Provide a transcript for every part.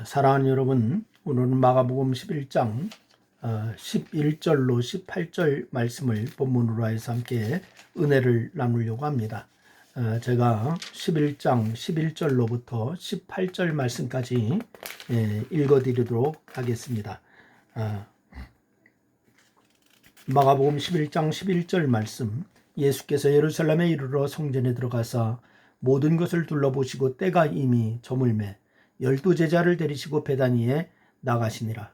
사랑하는 여러분, 오늘은 마가복음 11장 11절로 18절 말씀을 본문으로 해서 함께 은혜를 나누려고 합니다. 제가 11장 11절로부터 18절 말씀까지 읽어드리도록 하겠습니다. 마가복음 11장 11절 말씀. 예수께서 예루살렘에 이르러 성전에 들어가사 모든 것을 둘러보시고 때가 이미 저물매 12제자를 데리시고 베다니에 나가시니라.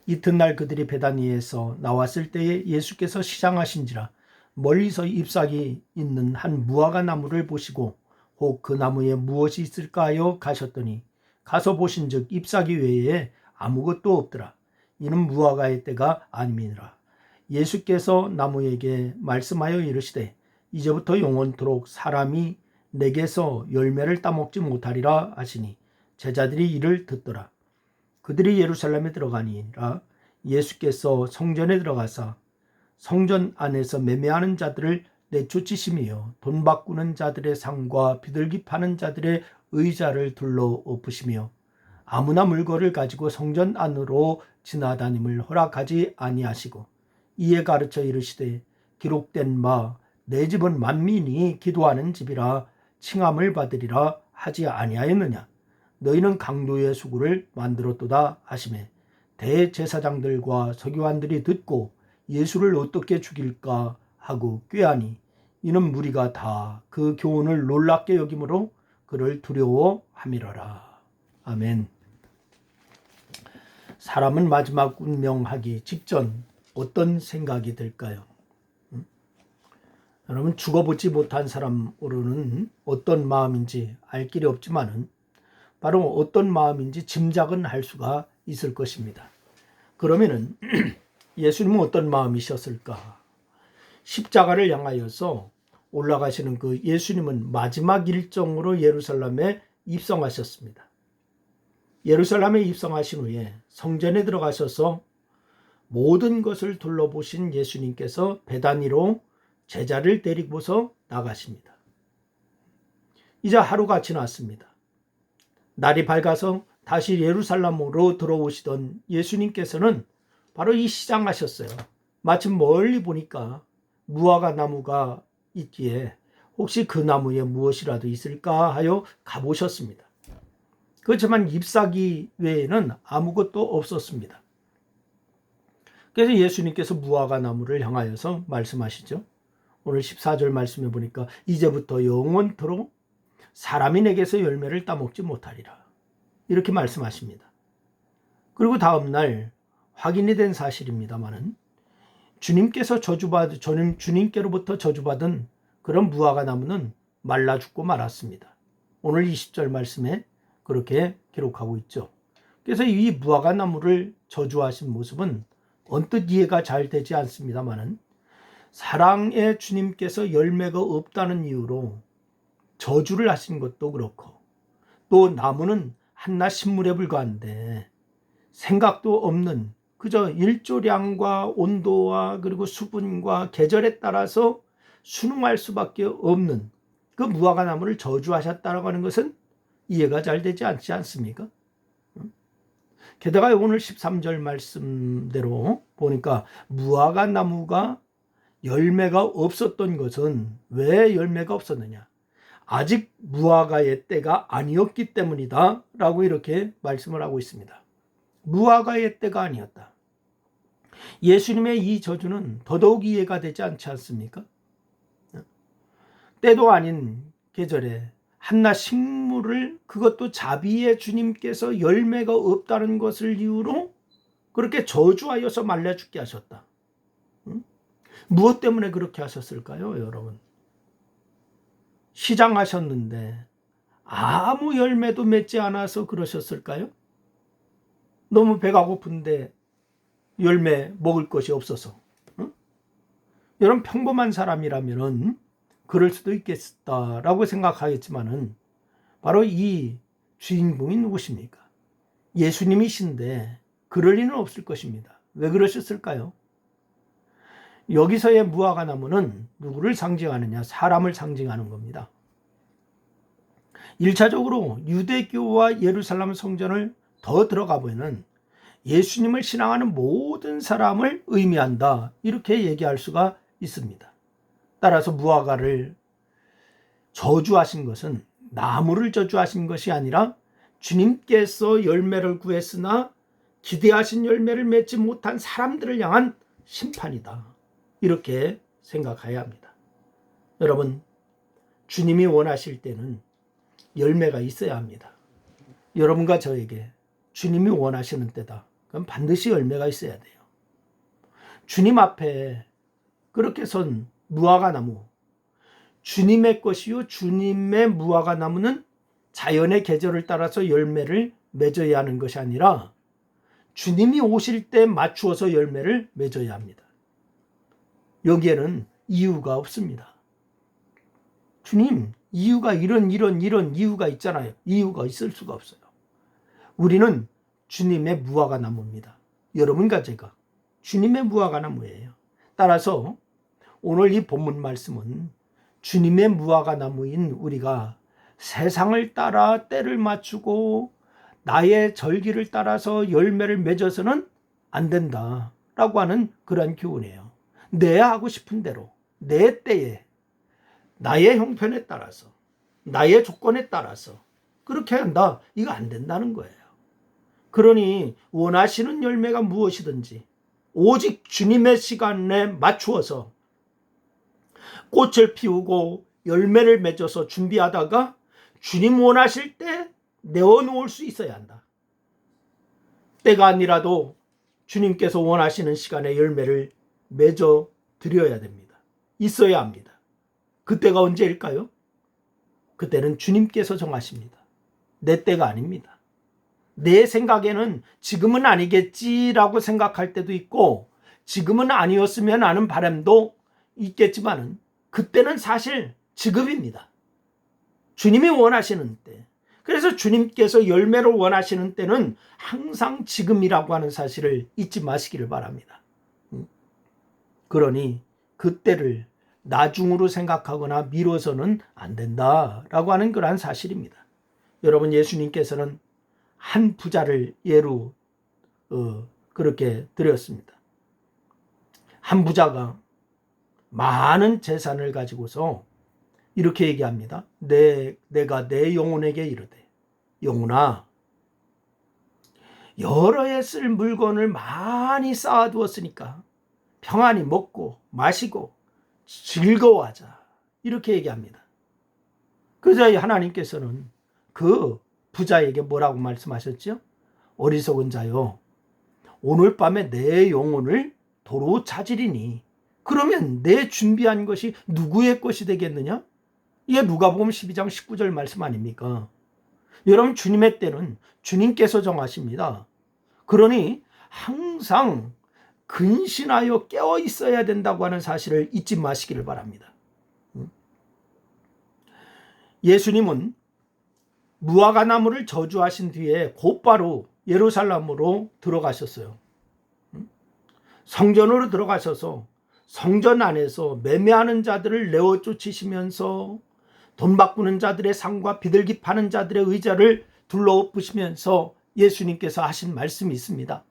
이튿날 그들이 베다니에서 나왔을 때에 예수께서 시장하신지라 멀리서 잎사귀 있는 한 무화과 나무를 보시고 혹 그 나무에 무엇이 있을까 하여 가셨더니 가서 보신즉 잎사귀 외에 아무것도 없더라. 이는 무화과의 때가 아님이니라. 예수께서 나무에게 말씀하여 이르시되 이제부터 영원토록 사람이 내게서 열매를 따먹지 못하리라 하시니 제자들이 이를 듣더라. 그들이 예루살렘에 들어가니라. 예수께서 성전에 들어가사 성전 안에서 매매하는 자들을 내쫓으시며 돈 바꾸는 자들의 상과 비둘기 파는 자들의 의자를 둘러 엎으시며 아무나 물건을 가지고 성전 안으로 지나다님을 허락하지 아니하시고 이에 가르쳐 이르시되 기록된 바 내 집은 만민이 기도하는 집이라 칭함을 받으리라 하지 아니하였느냐. 너희는 강도의 수구를 만들었도다 하시매 대제사장들과 서기관들이 듣고 예수를 어떻게 죽일까 하고 꾀하니 이는 무리가 다 그 교훈을 놀랍게 여김으로 그를 두려워함이러라. 아멘. 사람은 마지막 운명하기 직전 어떤 생각이 들까요? 여러분, 죽어보지 못한 사람으로는 어떤 마음인지 알 길이 없지만은 바로 어떤 마음인지 짐작은 할 수가 있을 것입니다. 그러면은 예수님은 어떤 마음이셨을까? 십자가를 향하여서 올라가시는 그 예수님은 마지막 일정으로 예루살렘에 입성하셨습니다. 예루살렘에 입성하신 후에 성전에 들어가셔서 모든 것을 둘러보신 예수님께서 베다니로 제자를 데리고서 나가십니다. 이제 하루가 지났습니다. 날이 밝아서 다시 예루살렘으로 들어오시던 예수님께서는 바로 이 시장하셨어요. 마침 멀리 보니까 무화과 나무가 있기에 혹시 그 나무에 무엇이라도 있을까 하여 가보셨습니다. 그렇지만 잎사귀 외에는 아무것도 없었습니다. 그래서 예수님께서 무화과 나무를 향하여서 말씀하시죠. 오늘 14절 말씀해 보니까 이제부터 영원토록 사람이 내게서 열매를 따먹지 못하리라. 이렇게 말씀하십니다. 그리고 다음날 확인이 된 사실입니다만은 주님께로부터 저주받은 그런 무화과 나무는 말라 죽고 말았습니다. 오늘 20절 말씀에 그렇게 기록하고 있죠. 그래서 이 무화과 나무를 저주하신 모습은 언뜻 이해가 잘 되지 않습니다만은 사랑의 주님께서 열매가 없다는 이유로 저주를 하신 것도 그렇고 또 나무는 한낱 식물에 불과한데 생각도 없는 그저 일조량과 온도와 그리고 수분과 계절에 따라서 순응할 수밖에 없는 그 무화과 나무를 저주하셨다고 하는 것은 이해가 잘 되지 않지 않습니까? 게다가 오늘 13절 말씀대로 보니까 무화과 나무가 열매가 없었던 것은 왜 열매가 없었느냐? 아직 무화과의 때가 아니었기 때문이다 라고 이렇게 말씀을 하고 있습니다. 무화과의 때가 아니었다. 예수님의 이 저주는 더더욱 이해가 되지 않지 않습니까? 때도 아닌 계절에 한낱 식물을 그것도 자비의 주님께서 열매가 없다는 것을 이유로 그렇게 저주하여서 말려 죽게 하셨다. 무엇 때문에 그렇게 하셨을까요, 여러분? 시장하셨는데 아무 열매도 맺지 않아서 그러셨을까요? 너무 배가 고픈데 열매 먹을 것이 없어서. 여러분, 평범한 사람이라면 그럴 수도 있겠다라고 생각하겠지만은 바로 이 주인공이 누구십니까? 예수님이신데 그럴 리는 없을 것입니다. 왜 그러셨을까요? 여기서의 무화과 나무는 누구를 상징하느냐? 사람을 상징하는 겁니다. 1차적으로 유대교와 예루살렘 성전을 더 들어가 보면 예수님을 신앙하는 모든 사람을 의미한다, 이렇게 얘기할 수가 있습니다. 따라서 무화과를 저주하신 것은 나무를 저주하신 것이 아니라 주님께서 열매를 구했으나 기대하신 열매를 맺지 못한 사람들을 향한 심판이다, 이렇게 생각해야 합니다. 여러분, 주님이 원하실 때는 열매가 있어야 합니다. 여러분과 저에게 주님이 원하시는 때다, 그럼 반드시 열매가 있어야 돼요. 주님 앞에 그렇게 선 무화과 나무, 주님의 것이요 주님의 무화과 나무는 자연의 계절을 따라서 열매를 맺어야 하는 것이 아니라 주님이 오실 때 맞추어서 열매를 맺어야 합니다. 여기에는 이유가 없습니다. 주님, 이유가 이런 이유가 있잖아요. 이유가 있을 수가 없어요. 우리는 주님의 무화과 나무입니다. 여러분과 제가 주님의 무화과 나무예요. 따라서 오늘 이 본문 말씀은 주님의 무화과 나무인 우리가 세상을 따라 때를 맞추고 나의 절기를 따라서 열매를 맺어서는 안 된다라고 하는 그런 교훈이에요. 내 하고 싶은 대로, 내 때에, 나의 형편에 따라서, 나의 조건에 따라서 그렇게 한다, 이거 안 된다는 거예요. 그러니 원하시는 열매가 무엇이든지 오직 주님의 시간에 맞추어서 꽃을 피우고 열매를 맺어서 준비하다가 주님 원하실 때 내어놓을 수 있어야 한다. 때가 아니라도 주님께서 원하시는 시간에 열매를 맺어 드려야 됩니다. 있어야 합니다. 그때가 언제일까요? 그때는 주님께서 정하십니다. 내 때가 아닙니다. 내 생각에는 지금은 아니겠지라고 생각할 때도 있고, 지금은 아니었으면 하는 바람도 있겠지만은 그때는 사실 지금입니다. 주님이 원하시는 때, 그래서 주님께서 열매를 원하시는 때는 항상 지금이라고 하는 사실을 잊지 마시기를 바랍니다. 그러니 그때를 나중으로 생각하거나 미뤄서는 안 된다라고 하는 그러한 사실입니다. 여러분, 예수님께서는 한 부자를 예로 그렇게 드렸습니다. 한 부자가 많은 재산을 가지고서 이렇게 얘기합니다. 내가 내 영혼에게 이르되, 영혼아, 여러 해 쓸 물건을 많이 쌓아두었으니까 평안히 먹고 마시고 즐거워하자, 이렇게 얘기합니다. 그저 하나님께서는 그 부자에게 뭐라고 말씀하셨죠? 어리석은 자여, 오늘 밤에 내 영혼을 도로 찾으리니 그러면 내 준비한 것이 누구의 것이 되겠느냐? 이게 누가복음 12장 19절 말씀 아닙니까? 여러분, 주님의 때는 주님께서 정하십니다. 그러니 항상 근신하여 깨어 있어야 된다고 하는 사실을 잊지 마시기를 바랍니다. 예수님은 무화과 나무를 저주하신 뒤에 곧바로 예루살렘으로 들어가셨어요. 성전으로 들어가셔서 성전 안에서 매매하는 자들을 내어 쫓으시면서 돈 바꾸는 자들의 상과 비둘기 파는 자들의 의자를 둘러엎으시면서 예수님께서 하신 말씀이 있습니다.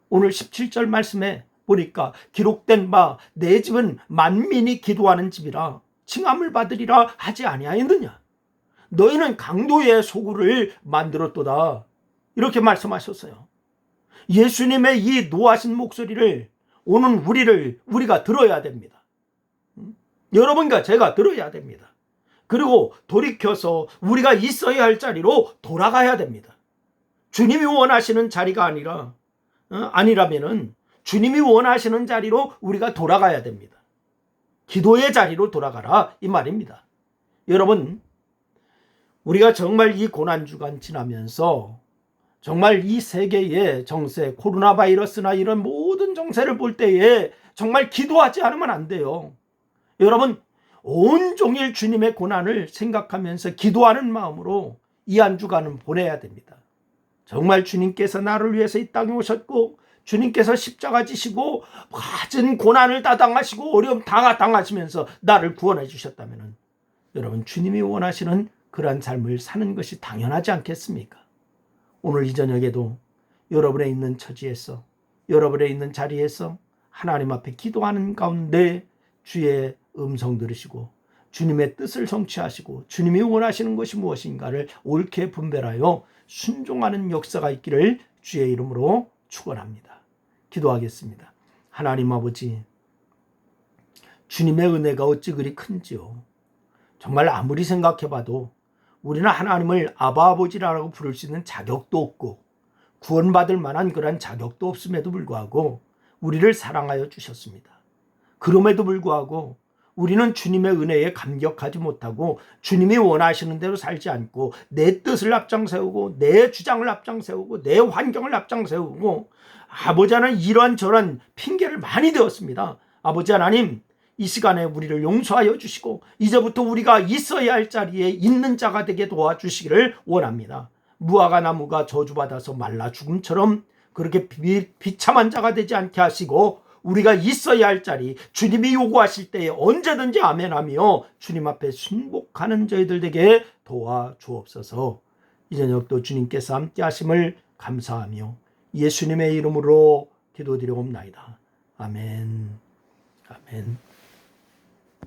오늘 17절 말씀에 보니까 기록된 바 내 집은 만민이 기도하는 집이라 칭함을 받으리라 하지 아니하였느냐? 너희는 강도의 소굴을 만들었도다, 이렇게 말씀하셨어요. 예수님의 이 노하신 목소리를 오는 우리가 들어야 됩니다. 여러분과 제가 들어야 됩니다. 그리고 돌이켜서 우리가 있어야 할 자리로 돌아가야 됩니다. 주님이 원하시는 자리가 아니라면은 주님이 원하시는 자리로 우리가 돌아가야 됩니다. 기도의 자리로 돌아가라, 이 말입니다. 여러분, 우리가 정말 이 고난주간 지나면서 정말 이 세계의 정세, 코로나 바이러스나 이런 모든 정세를 볼 때에 정말 기도하지 않으면 안 돼요. 여러분, 온종일 주님의 고난을 생각하면서 기도하는 마음으로 이 한 주간은 보내야 됩니다. 정말 주님께서 나를 위해서 이 땅에 오셨고, 주님께서 십자가 지시고 갖은 고난을 다 당하시고 어려움 다 당하시면서 나를 구원해 주셨다면, 여러분, 주님이 원하시는 그러한 삶을 사는 것이 당연하지 않겠습니까? 오늘 이 저녁에도 여러분의 있는 처지에서, 여러분의 있는 자리에서 하나님 앞에 기도하는 가운데 주의 음성 들으시고 주님의 뜻을 성취하시고 주님이 원하시는 것이 무엇인가를 옳게 분별하여 순종하는 역사가 있기를 주의 이름으로 축원합니다. 기도하겠습니다. 하나님 아버지, 주님의 은혜가 어찌 그리 큰지요. 정말 아무리 생각해봐도 우리는 하나님을 아바 아버지라고 부를 수 있는 자격도 없고 구원받을 만한 그런 자격도 없음에도 불구하고 우리를 사랑하여 주셨습니다. 그럼에도 불구하고 우리는 주님의 은혜에 감격하지 못하고 주님이 원하시는 대로 살지 않고 내 뜻을 앞장세우고 내 주장을 앞장세우고 내 환경을 앞장세우고 아버지 하나님 이러한 저러한 핑계를 많이 대었습니다. 아버지 하나님, 이 시간에 우리를 용서하여 주시고 이제부터 우리가 있어야 할 자리에 있는 자가 되게 도와주시기를 원합니다. 무화과 나무가 저주받아서 말라 죽음처럼 그렇게 비참한 자가 되지 않게 하시고 우리가 있어야 할 자리, 주님이 요구하실 때에 언제든지 아멘하며 주님 앞에 순복하는 저희들 되게 도와주옵소서. 이 저녁도 주님께서 함께 하심을 감사하며 예수님의 이름으로 기도드리옵나이다. 아멘. 아멘.